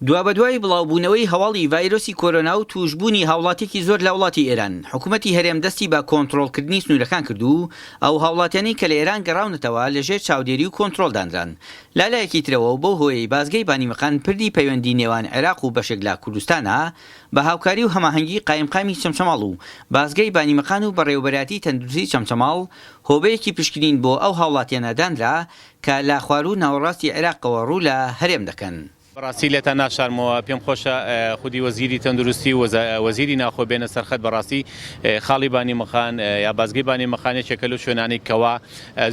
دوا بەدوای بڵاوبوونەوەی هەواڵی ڤایرۆسی کۆرۆنا و توشبوونی هاوڵاتێکی زۆر لە وڵاتی ئێران حکوومەتی هەرێم دەستی بە کۆنتڕۆڵکردنی سنوورەکان کردو ئەو هاوڵاتیانی کە لە ئێران گەڕاونەتەوە لەژێر چاودێری و کۆنتڕۆڵدانران لالایەکی ترەوە بۆ هۆیەی بازگەی بانیمەقان پردی پەیوەندی نێوان عێراق و بەشێک لە کوردستانە بە هاوکاری و هەماهەنگی قایمقامی چەمچەماڵ و بازگەی بانیمەقان و بەڕێوەبەراتی تەندروستی چەمچەماڵ هۆبەیەکی پشکنین بۆ ئەو هاوڵاتیانە دانرا کە لە خوار و ناوەڕاستی عێراقەوە ڕوو لە هەرێم دەکەن. بەڕاستی لێتە ناشارمەوە پێم خۆشە خودی وەزیری تەندروستی و وەزیری ناخۆ بێنە سەرخەت بەڕاستی خاڵی بانیمەقان یا بازگەی بانیمەقانێکێکە لەو شوێنانەی کەوا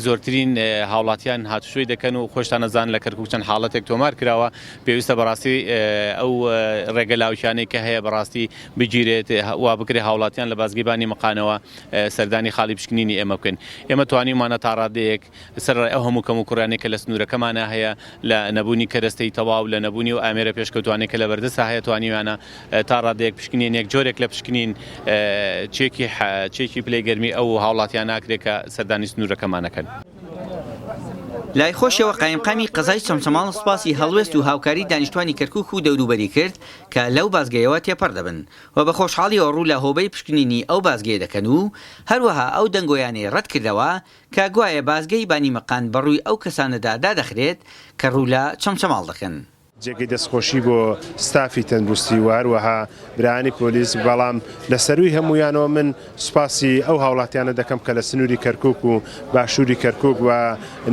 زۆرترین هاوڵاتیان هاتوشۆی دەکەن و خۆشتان نەزان لە کەرکووک چەند حاڵەتێک تۆمار کراوە پێویستە بەڕاستی ئەو ڕێگەلاوچانەی کە هەیە بەڕاستی بگیرێت وا بکرێ هاوڵاتیان لە بازگەی بانیمەقانەوە سەردانی خاڵی پشکنینی ئێمە بکەن ئێمە توانیمانە تا ڕادەیەک سەر ئەو هەموو کەم و کوڕانێکە لە سنوورەکەمانە هەیە لە نەبوونی کەرەستەی تەواو لە نەبوونی و ئامێرە پێشکەوتوانێک کە لە بەردەسا هەیە توانیوانە تا ڕادەیەک پشکنینێک جۆرێک لە پشکنین چێکی پلەی گەرمی ئەو هاوڵاتیان ناکرێت کە سەردانی سنوورەکەمانەکەن. لای خۆشەوە قایمقامی قەزای چەمچەماڵ سوپاسی هەڵوێست و هاوکاری دانیشتوانی کەرکووک و دەوروبەری کرد کە لەو بازگەیەوە تێپەڕ دەبن و بە خۆشحاڵیەوە ڕوو لە هۆبەی پشکنینی ئەو بازگەیە دەکەن و هەروەها ئەو دەنگۆیانەی ڕەت کردەوە کە گوایە بازگەی بانیمەقان بەڕووی ئەو کەسانەدا دادەخرێت کە ڕوو لە چەمچەماڵ دەکەن. جێگەی دەستخۆشی بۆ ستافی تەندروستی و هەروەها برایانی پۆلیس بەڵام لە سەروی هەمویانەوە من سوپاسی ئەو هاوڵاتیانە دەکەم کە لە سنووری کەرکووک و باشووری کەرکووک و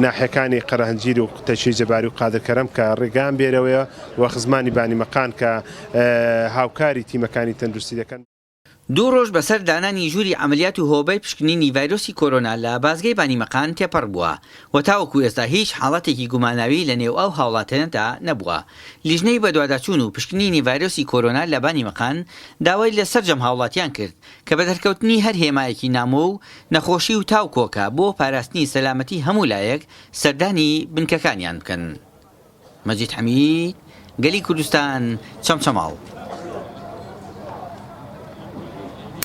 ناحیەکانی قەرەهەنجیر و تەچی جەباری و قادرکەرەم کە ڕێگان بێرەوەیە و خزمانی بانیمەقان کە هاوکاری تیمەکانی تەندروستی دەکەن. دوو ڕۆژ بەسەر دانانی ژووری عملیات و هۆبەی پشکنینی ڤایرۆسی کۆرۆنا لە بازگەی بانیمەقان تێپەڕ بووە و تاوەکو ئێستا هیچ حاڵەتێکی گوماناوی لە نێو ئەو هاوڵاتەدا نەبووە. لیژنەی بەدواداچوون و پشکنینی ڤایرۆسی کۆرۆنا لە بانیمەقان داوای لە سەرجەم هاوڵاتیان کرد کە بە دەرکەوتنی هەر هێمایەکی نامۆ و نەخۆشی و تاو کۆکە بۆ پاراستنی سەلامەتی هەموو لایەک سەردانی بنکەکانیان بکەن. مەجید حەمید، گەلی کوردستان، چەمچەماڵ.